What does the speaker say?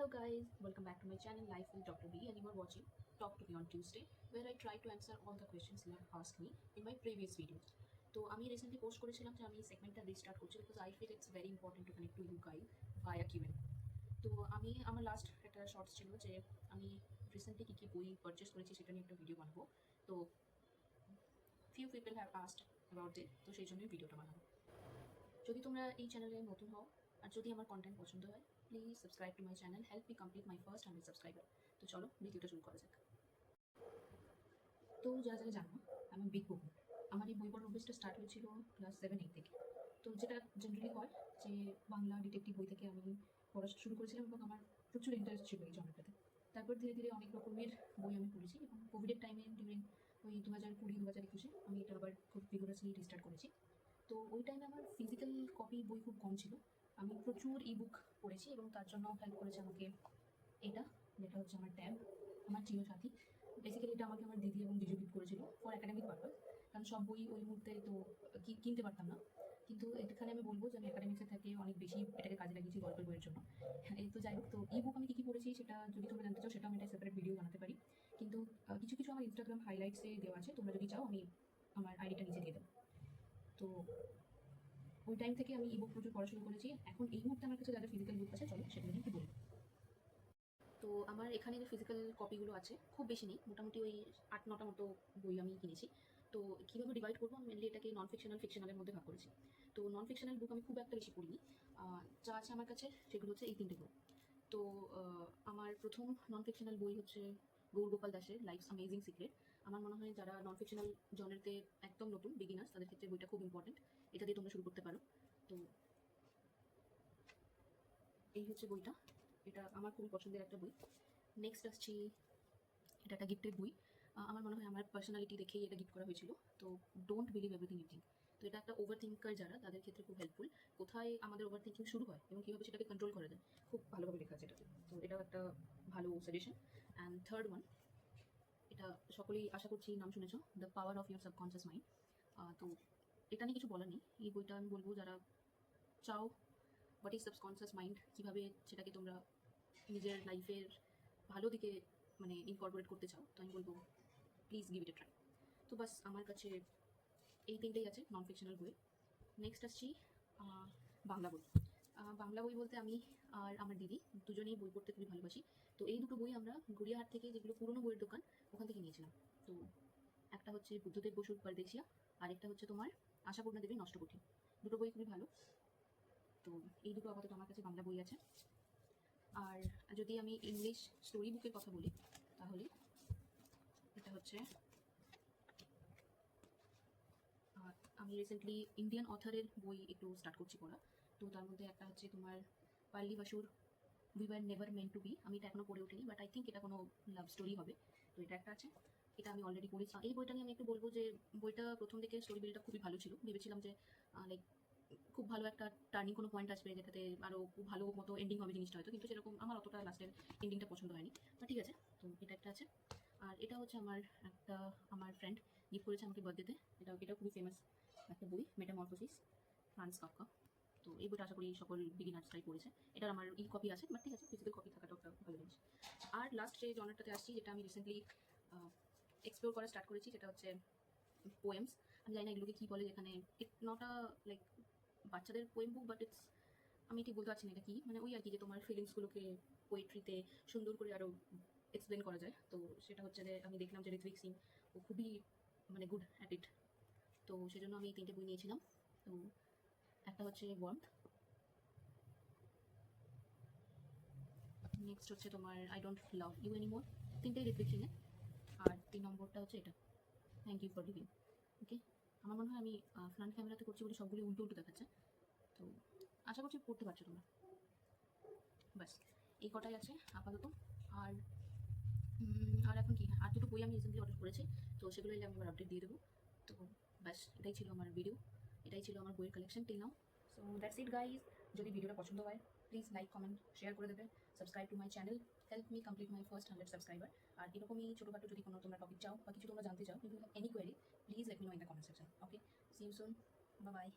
Hello guys, welcome back to my channel Life with Dr. B, and you are watching Talk to Me on Tuesday, where I try to answer all the questions you have asked me in my previous videos. তো আমি recently post করেছিলাম যে আমি সেগমেন্টটা restart করছি because I feel it's very important to connect to you guys via QN. তো আমি আমার লাস্ট একটা শর্টস ছিল যে আমি রিসেন্টলি কী কী বই পারচেস করেছি সেটা নিয়ে একটা ভিডিও বানাবো। তো few people have asked about it, তো সেই জন্যই ভিডিওটা বানাবো। যদি তোমরা এই চ্যানেলে নতুন হও আর যদি আমার কন্টেন্ট পছন্দ হয়, please subscribe to my channel, help me complete my first 100 subscriber. তো চলো ভিডিওটা শুরু করা যাক। তো যারা যারা জানো আমি বিগ বুক, আমার এই বই পড়ার অভ্যেসটা স্টার্ট হয়েছিল ক্লাস 7-8 থেকে। তো যেটা জেনারেলি হয় যে বাংলা ডিটেকটিভ বই থেকে আমি পড়া শুরু করেছিলাম এবং আমার প্রচুর ইন্টারেস্ট ছিল এই জনরাটাতে। তারপর ধীরে ধীরে অনেক রকমের বই আমি পড়েছি এবং কোভিডের টাইমে ডিউরিং ওই 2020-2021 আমি এটা আবার খুব ভিগোরাসলি রিস্টার্ট করেছি। তো ওই টাইমে আমার ফিজিক্যাল কপি বই খুব কম ছিল, আমি প্রচুর ইবুক পড়েছি এবং তার জন্য হেল্প করেছে আমাকে এটা, যেটা হচ্ছে আমার ট্যাব, আমার চিরসাথী। বেসিক্যালি এটা আমাকে আমার দিদি এবং জিজু গিফট করেছিল ফর একাডেমিক পারপাস, কারণ সব বই ওই মুহূর্তে তো কিনতে পারতাম না। কিন্তু এখানে আমি বলবো যে আমি একাডেমিক্সের থেকে অনেক বেশি এটাকে কাজে লাগিয়েছি গল্পের বইয়ের জন্য। এই তো যাই হোক, তো ই বুক আমি কী কী পড়েছি সেটা যদি তোমরা জানতে চাও সেটা আমি একটা সেপারেট ভিডিও বানাতে পারি, কিন্তু কিছু কিছু আমার ইনস্টাগ্রাম হাইলাইটসে দেওয়া আছে, তোমরা যদি চাও আমি আমার আইডিটা নিচে দিয়ে দেবো। তো ওই টাইম থেকে আমি ইবুক প্রচুর পড়া শুরু করেছি। এখন এই মুহূর্তে আমার কাছে যাদের ফিজিক্যাল বুক আছে চলো সেগুলো নিয়ে একটু বলবো। তো আমার এখানে যে ফিজিক্যাল কপিগুলো আছে খুব বেশি নেই, মোটামুটি ওই 8-9টা মতো বই আমি কিনেছি। তো কীভাবে ডিভাইড করবো, আমি মেনলি এটাকে নন ফিকশনাল ফিকশনালের মধ্যে ভাগ করেছি। তো নন ফিকশনাল বুক আমি খুব একটা বেশি পড়িনি, যা আছে আমার কাছে সেগুলো হচ্ছে এই 3টে বই। তো আমার প্রথম নন ফিকশনাল বই হচ্ছে গৌর গোপাল দাসের লাইফস অ্যামেজিং সিক্রেট। আমার মনে হয় যারা নন ফিকশনাল জনারতে একদম নতুন বিগিনার্স তাদের ক্ষেত্রে বইটা খুব ইম্পর্টেন্ট, এটা দিয়ে তোমরা শুরু করতে পারো। তো এই হচ্ছে বইটা, এটা আমার খুবই পছন্দের একটা বই। নেক্সট আসছি, এটা একটা গিফটেড বই, আমার মনে হয় আমার পার্সোনালিটি দেখেই এটা গিফট করা হয়েছিল। তো don't believe everything you think. তো এটা একটা ওভার থিঙ্কার যারা তাদের ক্ষেত্রে খুব হেল্পফুল, কোথায় আমাদের ওভার থিঙ্কিং শুরু হয় এবং কীভাবে সেটাকে কন্ট্রোল করা যায়, খুব ভালোভাবে লেখা আছে এটাতে। তো এটাও একটা ভালো সাজেশন। অ্যান্ড থার্ড ওয়ান, এটা সকলেই আশা করছি নাম শুনেছ, the power of your subconscious mind. তো এটা নিয়ে কিছু বলার নেই, এই বইটা আমি বলবো যারা চাও হোয়াট ইজ সাবকনসিয়াস মাইন্ড, কীভাবে সেটাকে তোমরা নিজের লাইফের ভালো দিকে মানে ইনকর্পোরেট করতে চাও, তো আমি বলবো please give it A try. তো বাস আমার কাছে এই 3টেই আছে নন ফিকশনাল বই। নেক্সট আসছি বাংলা বই। বাংলা বই বলতে আমি আর আমার দিদি দুজনেই বই পড়তে খুবই ভালোবাসি। তো এই দুটো বই আমরা গড়িয়াহাট থেকে, যেগুলো পুরনো বইয়ের দোকান, ওখান থেকে নিয়েছিলাম। তো একটা হচ্ছে বুদ্ধদেব বসুর পারদেশিয়া, আরেকটা হচ্ছে তোমার আশাপূর্ণা দেবীর নষ্ট কঠিন। দুটো বই খুবই ভালো। তো এই দুটো আপাতত আমার কাছে বাংলা বই আছে। আর যদি আমি ইংলিশ স্টোরি বুকের কথা বলি তাহলে এটা হচ্ছে, আমি রিসেন্টলি ইন্ডিয়ান অথারের বই একটু স্টার্ট করছি পড়া। তো তার মধ্যে একটা হচ্ছে তোমার পার্লি বাসুর we were never meant to be. আমি এটা এখনও পড়ে উঠিনি, বাট আই থিঙ্ক এটা কোনো লাভ স্টোরি হবে। তো এটা একটা আছে, এটা আমি অলরেডি পড়েছি। এই বইটা নিয়ে আমি একটু বলবো যে বইটা প্রথম দিকে স্টোরি বিলটা খুবই ভালো ছিল, ভেবেছিলাম যে লাইক খুব ভালো একটা টার্নিং কোনো পয়েন্ট আসবে যেটাতে আরও খুব ভালো মতো এন্ডিং হবে জিনিসটা হয়তো, কিন্তু সেরকম আমার অতটা লাস্টের এন্ডিংটা পছন্দ হয়নি। বাট ঠিক আছে, তো এটা একটা আছে। আর এটা হচ্ছে আমার ফ্রেন্ড গিফট করেছে আমাকে বার্থডেতে, এটা খুবই ফেমাস একটা বই, মেটামরফোসিস, ফ্রান্স কাফকা। তো এই বইটা আশা করি সকল বিগিনার্সরাই পড়েছে। এটার আমার ই কপি আছে, বাট ঠিক আছে, ফিজিক্যাল কপি থাকাটাও একটা ভালো জিনিস। আর লাস্ট যে জনারটাতে আসছি, যেটা আমি রিসেন্টলি এক্সপ্লোর করা স্টার্ট করেছি, সেটা হচ্ছে পোয়েমস। আমি জানি না এগুলোকে কী বলে, যেখানে ইট নট আ লাইক বাচ্চাদের পোয়েম বুক, বাট ইটস, আমি ঠিক বলতে পারছি না এটা কি, মানে ওই আর কি, যে তোমার ফিলিংসগুলোকে পোয়েট্রিতে সুন্দর করে আরও এক্সপ্লেন করা যায়। তো সেটা হচ্ছে যে আমি দেখলাম যে ঋত্বিক সিং ও খুবই মানে গুড অ্যাট ইট। তো সেজন্য আমি এই 3টে বই নিয়েছিলাম। তো একটা হচ্ছে ওয়ার্মথ, নেক্সট হচ্ছে তোমার I don't love you anymore, 3টেই ঋত্বিক সিংয়ের। আর 3 নম্বরটা হচ্ছে এটা, thank you for living. Okay, আমার মনে হয় আমি ফ্রন্ট ক্যামেরাতে করছি বলে সবগুলো উল্টো উল্টো দেখাচ্ছে, তো আশা করছি পড়তে পারছো তোমরা। ব্যাস এই কটাই আছে আপাতত। আর আর এখন কি, আর দুটো বই আমি রিসেন্টলি অর্ডার করেছি, তো সেগুলো এলে আমি আবার আপডেট দিয়ে দেবো। তো ব্যাস এটাই ছিল আমার ভিডিও, এটাই ছিল আমার বইয়ের collection till now. So that's it guys. যদি ভিডিওটা পছন্দ হয় প্লিজ লাইক, কমেন্ট, শেয়ার করে দেবে, subscribe to my channel, help me complete my first 100 subscriber. আর এরকমই ছোটোখাটো যদি কোনো তোমরা টপিক চাও বা কিছু তোমরা জানতে চাও, if you have any query, please let me know in the comment section. Okay, see you soon, bye by.